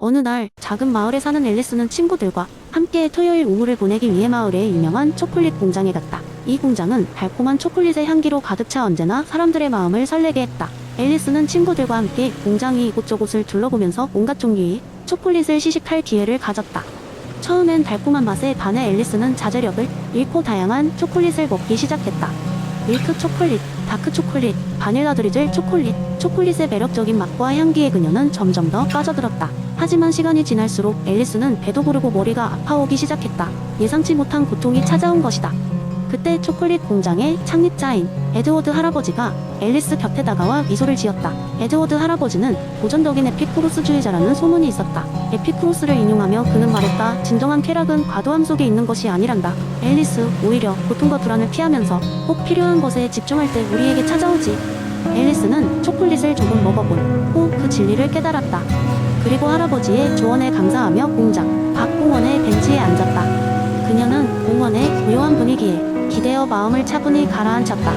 어느 날 작은 마을에 사는 앨리스는 친구들과 함께 토요일 오후를 보내기 위해 마을의 유명한 초콜릿 공장에 갔다. 이 공장은 달콤한 초콜릿의 향기로 가득 차 언제나 사람들의 마음을 설레게 했다. 앨리스는 친구들과 함께 공장이 이곳저곳을 둘러보면서 온갖 종류의 초콜릿을 시식할 기회를 가졌다. 처음엔 달콤한 맛에 반해 앨리스는 자제력을 잃고 다양한 초콜릿을 먹기 시작했다. 밀크 초콜릿, 다크 초콜릿, 바닐라 드리즐 초콜릿, 초콜릿의 매력적인 맛과 향기에 그녀는 점점 더 빠져들었다. 하지만 시간이 지날수록 앨리스는 배도 부르고 머리가 아파오기 시작했다. 예상치 못한 고통이 찾아온 것이다. 그때 초콜릿 공장의 창립자인 에드워드 할아버지가 앨리스 곁에 다가와 미소를 지었다. 에드워드 할아버지는 고전적인 에피쿠로스주의자라는 소문이 있었다. 에피쿠로스를 인용하며 그는 말했다. 진정한 쾌락은 과도함 속에 있는 것이 아니란다. 앨리스, 오히려 고통과 불안을 피하면서 꼭 필요한 것에 집중할 때 우리에게 찾아오지. 앨리스는 초콜릿을 조금 먹어본 후 그 진리를 깨달았다. 그리고 할아버지의 조언에 감사하며 공장 밖 공원의 벤치에 앉았다. 그녀는 공원의 고요한 분위기에 기대어 마음을 차분히 가라앉혔다.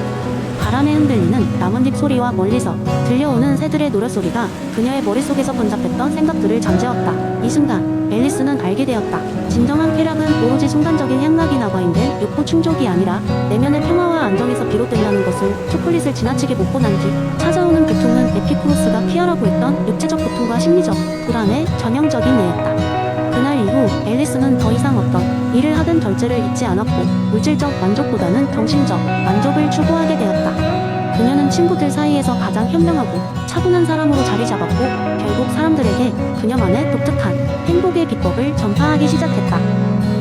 바람에 흔들리는 나뭇잎 소리와 멀리서 들려오는 새들의 노랫소리가 그녀의 머릿속에서 번잡했던 생각들을 잠재웠다. 이 순간 앨리스는 알게 되었다. 진정한 쾌락은 오로지 순간적인 향락이나 과잉된 욕구 충족이 아니라 내면의 평화와 안정에서 비롯된다는 것을. 초콜릿을 지나치게 먹고 난 뒤 찾아오는 고통은 에피쿠로스가 피하라고 했던 육체적 고통과 심리적 불안의 전형적인 예였다. 그날 이후 앨리스는 더 이상 어떤 일을 하든 절제를 잊지 않았고 물질적 만족보다는 정신적 만족을 추구하게 되었다. 그녀는 친구들 사이에서 가장 현명하고 차분한 사람으로 자리 잡았고 결국 사람들에게 그녀만의 독특한 행복의 비법을 전파하기 시작했다.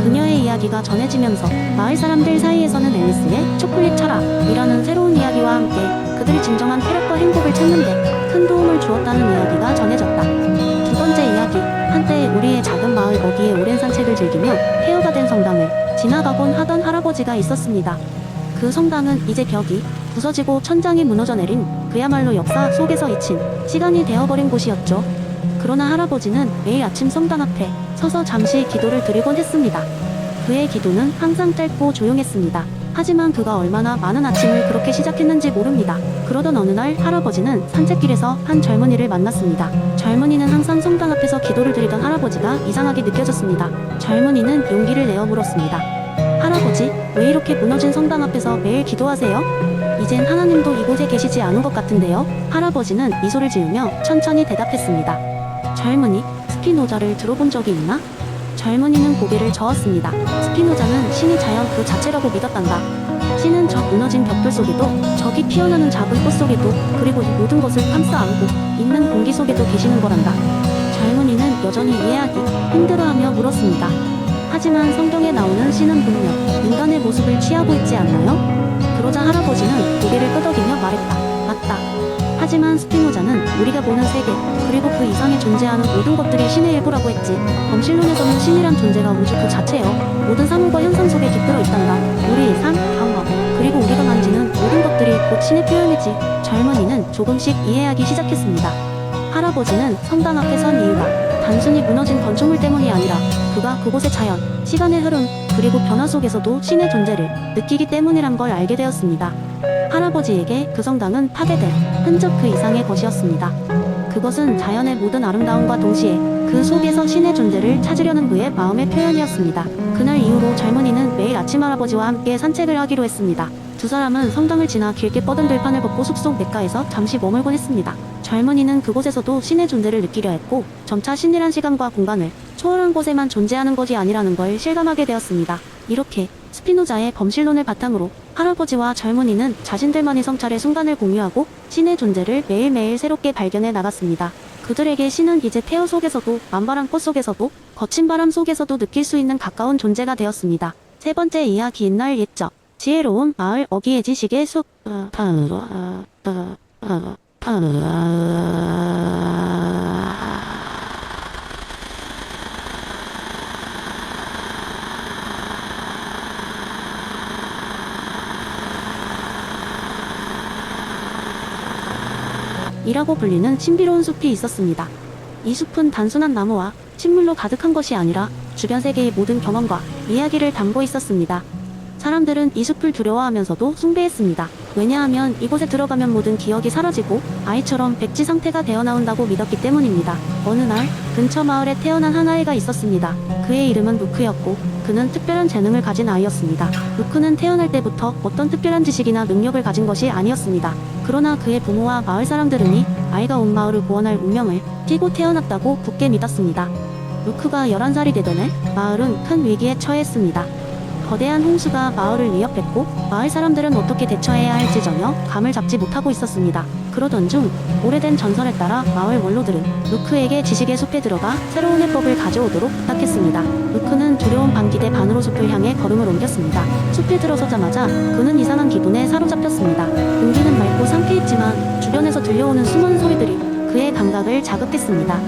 그녀의 이야기가 전해지면서 마을 사람들 사이에서는 앨리스의 초콜릿 철학이라는 새로운 이야기와 함께 그들이 진정한 쾌락과 행복을 찾는데 큰 도움을 주었다는 이야기가 전해졌다. 두 번째 이야기. 한때 우리의 작은 마을 어귀에 오랜 산책을 즐기며 폐허가 된 성당을 지나가곤 하던 할아버지가 있었습니다. 그 성당은 이제 벽이 부서지고 천장이 무너져 내린 그야말로 역사 속에서 잊힌 시간이 되어버린 곳이었죠. 그러나 할아버지는 매일 아침 성당 앞에 서서 잠시 기도를 드리곤 했습니다. 그의 기도는 항상 짧고 조용했습니다. 하지만 그가 얼마나 많은 아침을 그렇게 시작했는지 모릅니다. 그러던 어느 날 할아버지는 산책길에서 한 젊은이를 만났습니다. 젊은이는 항상 성당 앞에서 기도를 드리던 할아버지가 이상하게 느껴졌습니다. 젊은이는 용기를 내어 물었습니다. 할아버지, 왜 이렇게 무너진 성당 앞에서 매일 기도하세요? 이젠 하나님도 이곳에 계시지 않은 것 같은데요? 할아버지는 미소를 지으며 천천히 대답했습니다. 젊은이, 스피노자를 들어본 적이 있나? 젊은이는 고개를 저었습니다. 스피노자는 신이 자연 그 자체라고 믿었단다. 신은 저 무너진 벽돌 속에도, 저기 피어나는 작은 꽃 속에도, 그리고 이 모든 것을 감싸 안고 있는 공기 속에도 계시는 거란다. 젊은이는 여전히 이해하기 힘들어하며 물었습니다. 하지만 성경에 나오는 신은 분명 인간의 모습을 취하고 있지 않나요? 그러자 할아버지는 고개를 끄덕이며 말했다. 맞다. 하지만 스피노자는 우리가 보는 세계, 그리고 그 이상에 존재하는 모든 것들이 신의 일부라고 했지. 범실론에서는 신이란 존재가 우주 그 자체요. 모든 사물과 현상 속에 깃들어 있단다. 우리의 삶, 경험, 그리고 우리가 만지는 모든 것들이 곧 신의 표현이지. 젊은이는 조금씩 이해하기 시작했습니다. 할아버지는 성당 앞에 선 이유가 단순히 무너진 건축물 때문이 아니라 그가 그곳의 자연, 시간의 흐름, 그리고 변화 속에서도 신의 존재를 느끼기 때문이란 걸 알게 되었습니다. 할아버지에게 그 성당은 파괴된 흔적 그 이상의 것이었습니다. 그것은 자연의 모든 아름다움과 동시에 그 속에서 신의 존재를 찾으려는 그의 마음의 표현이었습니다. 그날 이후로 젊은이는 매일 아침 할아버지와 함께 산책을 하기로 했습니다. 두 사람은 성당을 지나 길게 뻗은 들판을 걷고 숲속 냇가에서 잠시 머물곤 했습니다. 젊은이는 그곳에서도 신의 존재를 느끼려 했고 점차 신이란 시간과 공간을 초월한 곳에만 존재하는 것이 아니라는 걸 실감하게 되었습니다. 이렇게 스피노자의 범실론을 바탕으로 할아버지와 젊은이는 자신들만의 성찰의 순간을 공유하고 신의 존재를 매일매일 새롭게 발견해 나갔습니다. 그들에게 신은 이제 태어 속에서도 만발한 꽃 속에서도 거친 바람 속에서도 느낄 수 있는 가까운 존재가 되었습니다. 세 번째 이야기. 옛날 옛적 지혜로운 마을 어귀의 지식의 숲. 이라고 불리는 신비로운 숲이 있었습니다. 이 숲은 단순한 나무와 식물로 가득한 것이 아니라 주변 세계의 모든 경험과 이야기를 담고 있었습니다. 사람들은 이 숲을 두려워하면서도 숭배했습니다. 왜냐하면 이곳에 들어가면 모든 기억이 사라지고 아이처럼 백지 상태가 되어 나온다고 믿었기 때문입니다. 어느 날 근처 마을에 태어난 한 아이가 있었습니다. 그의 이름은 루크였고 그는 특별한 재능을 가진 아이였습니다. 루크는 태어날 때부터 어떤 특별한 지식이나 능력을 가진 것이 아니었습니다. 그러나 그의 부모와 마을 사람들은 이 아이가 온 마을을 구원할 운명을 띠고 태어났다고 굳게 믿었습니다. 루크가 11살이 되던 해 마을은 큰 위기에 처했습니다. 거대한 홍수가 마을을 위협했고 마을 사람들은 어떻게 대처해야 할지 전혀 감을 잡지 못하고 있었습니다. 그러던 중 오래된 전설에 따라 마을 원로들은 루크에게 지식의 숲에 들어가 새로운 해법을 가져오도록 부탁했습니다. 루크는 두려운 반기대 반으로 숲을 향해 걸음을 옮겼습니다. 숲에 들어서자마자 그는 이상한 기분에 사로잡혔습니다. 공기는 맑고 상쾌했지만 주변에서 들려오는 수많은 소리들이 그의 감각을 자극했습니다.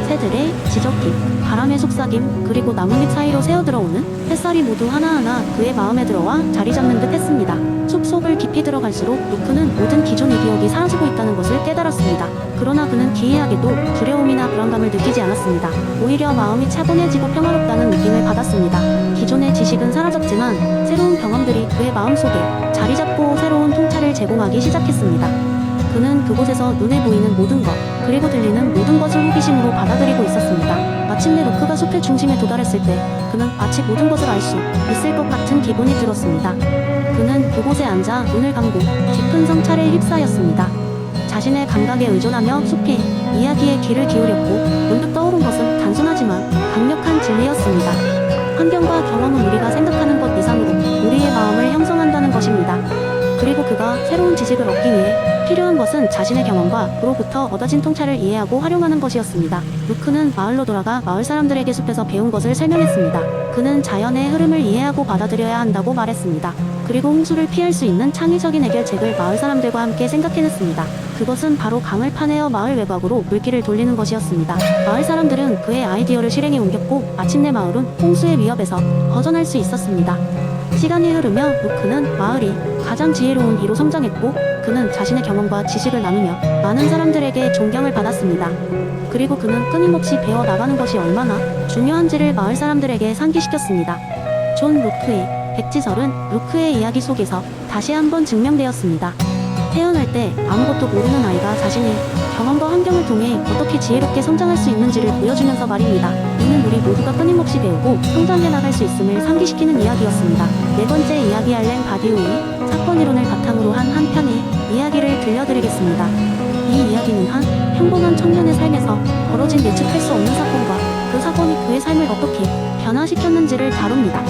새들의 지저귀, 바람의 속삭임, 그리고 나뭇잎 사이로 새어들어오는 햇살이 모두 하나하나 그의 마음에 들어와 자리 잡는 듯 했습니다. 숲속을 깊이 들어갈수록 루크는 모든 기존의 기억이 사라지고 있다는 것을 깨달았습니다. 그러나 그는 기이하게도 두려움이나 불안감을 느끼지 않았습니다. 오히려 마음이 차분해지고 평화롭다는 느낌을 받았습니다. 기존의 지식은 사라졌지만 새로운 경험들이 그의 마음속에 자리 잡고 새로운 통찰을 제공하기 시작했습니다. 그는 그곳에서 눈에 보이는 모든 것, 그리고 들리는 모든 것을 호기심으로 받아들이고 있었습니다. 마침내 루크가 숲의 중심에 도달했을 때 그는 마치 모든 것을 알 수 있을 것 같은 기분이 들었습니다. 그는 그곳에 앉아 눈을 감고 깊은 성찰에 휩싸였습니다. 자신의 감각에 의존하며 숲이 이야기에 귀를 기울였고 문득 떠오른 것은 단순하지만 강력한 진리였습니다. 환경과 경험은 우리가 생각하는 것 이상으로 우리의 마음을 형성한다는 것입니다. 그리고 그가 새로운 지식을 얻기 위해 필요한 것은 자신의 경험과 그로부터 얻어진 통찰을 이해하고 활용하는 것이었습니다. 루크는 마을로 돌아가 마을 사람들에게 숲에서 배운 것을 설명했습니다. 그는 자연의 흐름을 이해하고 받아들여야 한다고 말했습니다. 그리고 홍수를 피할 수 있는 창의적인 해결책을 마을 사람들과 함께 생각해냈습니다. 그것은 바로 강을 파내어 마을 외곽으로 물길을 돌리는 것이었습니다. 마을 사람들은 그의 아이디어를 실행에 옮겼고 마침내 마을은 홍수의 위협에서 벗어날 수 있었습니다. 시간이 흐르며 루크는 마을이 가장 지혜로운 이로 성장했고 그는 자신의 경험과 지식을 나누며 많은 사람들에게 존경을 받았습니다. 그리고 그는 끊임없이 배워나가는 것이 얼마나 중요한지를 마을 사람들에게 상기시켰습니다. 존 루크의 백지설은 루크의 이야기 속에서 다시 한번 증명되었습니다. 태어날 때 아무것도 모르는 아이가 자신의 경험과 환경을 통해 어떻게 지혜롭게 성장할 수 있는지를 보여주면서 말입니다. 이는 우리 모두가 끊임없이 배우고 성장해 나갈 수 있음을 상기시키는 이야기였습니다. 네 번째 이야기 알렌 바디오의 사건 이론을 바탕으로 한 편의 이야기를 들려드리겠습니다. 이 이야기는 한 평범한 청년의 삶에서 벌어진 예측할 수 없는 사건과 그 사건이 그의 삶을 어떻게 변화시켰는지를 다룹니다.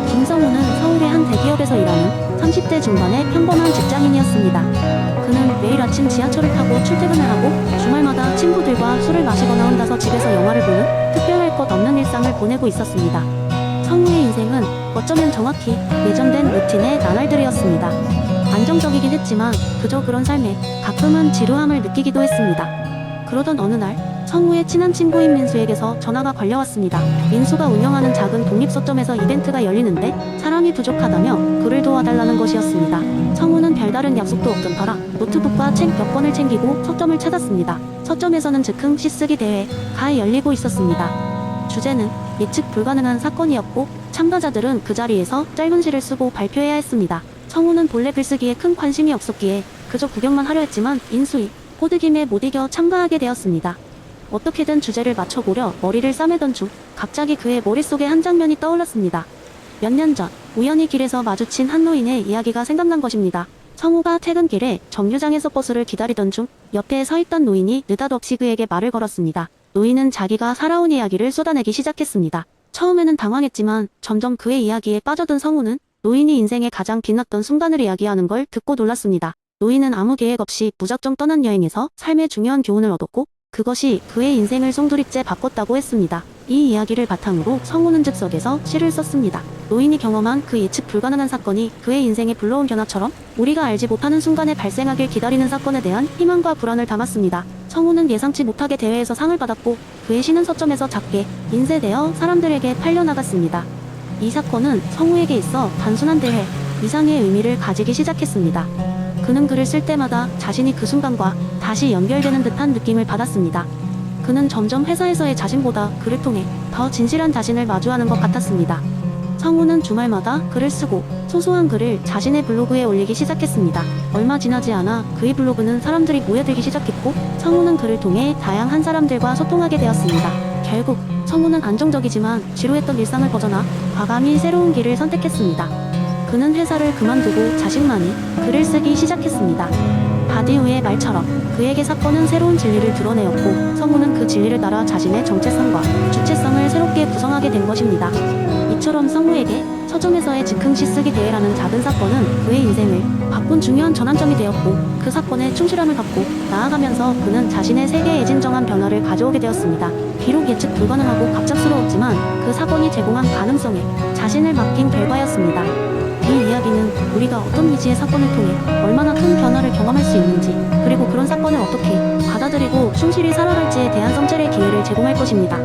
김성우는 서울의 한 대기업에서 일하는 30대 중반의 평범한 직장인이었습니다. 그는 매일 아침 지하철을 타고 출퇴근을 하고 주말마다 친구들과 술을 마시거나 혼자서 집에서 영화를 보는 특별할 것 없는 일상을 보내고 있었습니다. 성우의 인생은 어쩌면 정확히 예정된 루틴의 나날들이었습니다. 안정적이긴 했지만 그저 그런 삶에 가끔은 지루함을 느끼기도 했습니다. 그러던 어느 날 성우의 친한 친구인 민수에게서 전화가 걸려왔습니다. 민수가 운영하는 작은 독립서점에서 이벤트가 열리는데 사람이 부족하다며 그를 도와달라는 것이었습니다. 성우는 별다른 약속도 없던 터라 노트북과 책 몇 권을 챙기고 서점을 찾았습니다. 서점에서는 즉흥 시쓰기 대회가 열리고 있었습니다. 주제는 예측 불가능한 사건이었고 참가자들은 그 자리에서 짧은 시를 쓰고 발표해야 했습니다. 성우는 본래 글쓰기에 큰 관심이 없었기에 그저 구경만 하려 했지만 인수위 호드김에 못 이겨 참가하게 되었습니다. 어떻게든 주제를 맞춰보려 머리를 싸매던 중 갑자기 그의 머릿속에 한 장면이 떠올랐습니다. 몇 년 전 우연히 길에서 마주친 한 노인의 이야기가 생각난 것입니다. 성우가 퇴근길에 정류장에서 버스를 기다리던 중 옆에 서 있던 노인이 느닷없이 그에게 말을 걸었습니다. 노인은 자기가 살아온 이야기를 쏟아내기 시작했습니다. 처음에는 당황했지만 점점 그의 이야기에 빠져든 성우는 노인이 인생에 가장 빛났던 순간을 이야기하는 걸 듣고 놀랐습니다. 노인은 아무 계획 없이 무작정 떠난 여행에서 삶의 중요한 교훈을 얻었고 그것이 그의 인생을 송두리째 바꿨다고 했습니다. 이 이야기를 바탕으로 성우는 즉석에서 시를 썼습니다. 노인이 경험한 그 예측 불가능한 사건이 그의 인생에 불러온 변화처럼 우리가 알지 못하는 순간에 발생하길 기다리는 사건에 대한 희망과 불안을 담았습니다. 성우는 예상치 못하게 대회에서 상을 받았고 그의 시는 서점에서 작게 인쇄되어 사람들에게 팔려나갔습니다. 이 사건은 성우에게 있어 단순한 대회 이상의 의미를 가지기 시작했습니다. 그는 글을 쓸 때마다 자신이 그 순간과 다시 연결되는 듯한 느낌을 받았습니다. 그는 점점 회사에서의 자신보다 글을 통해 더 진실한 자신을 마주하는 것 같았습니다. 성우는 주말마다 글을 쓰고 소소한 글을 자신의 블로그에 올리기 시작했습니다. 얼마 지나지 않아 그의 블로그는 사람들이 모여들기 시작했고 성우는 그를 통해 다양한 사람들과 소통하게 되었습니다. 결국 성우는 안정적이지만 지루했던 일상을 벗어나 과감히 새로운 길을 선택했습니다. 그는 회사를 그만두고 자신만이 글을 쓰기 시작했습니다. 바디우의 말처럼 그에게 사건은 새로운 진리를 드러내었고 성우는 그 진리를 따라 자신의 정체성과 주체성을 새롭게 구성하게 된 것입니다. 이처럼 성우에게 서점에서의 즉흥시 쓰기 대회라는 작은 사건은 그의 인생을 바꾼 중요한 전환점이 되었고 그 사건에 충실함을 갖고 나아가면서 그는 자신의 세계에 진정한 변화를 가져오게 되었습니다. 비록 예측 불가능하고 갑작스러웠지만 그 사건이 제공한 가능성에 자신을 맡긴 결과였습니다. 이 이야기는 우리가 어떤 미지의 사건을 통해 얼마나 큰 변화를 경험할 수 있는지 그리고 그런 사건을 어떻게 받아들이고 충실히 살아갈지에 대한 성찰의 기회를 제공할 것입니다.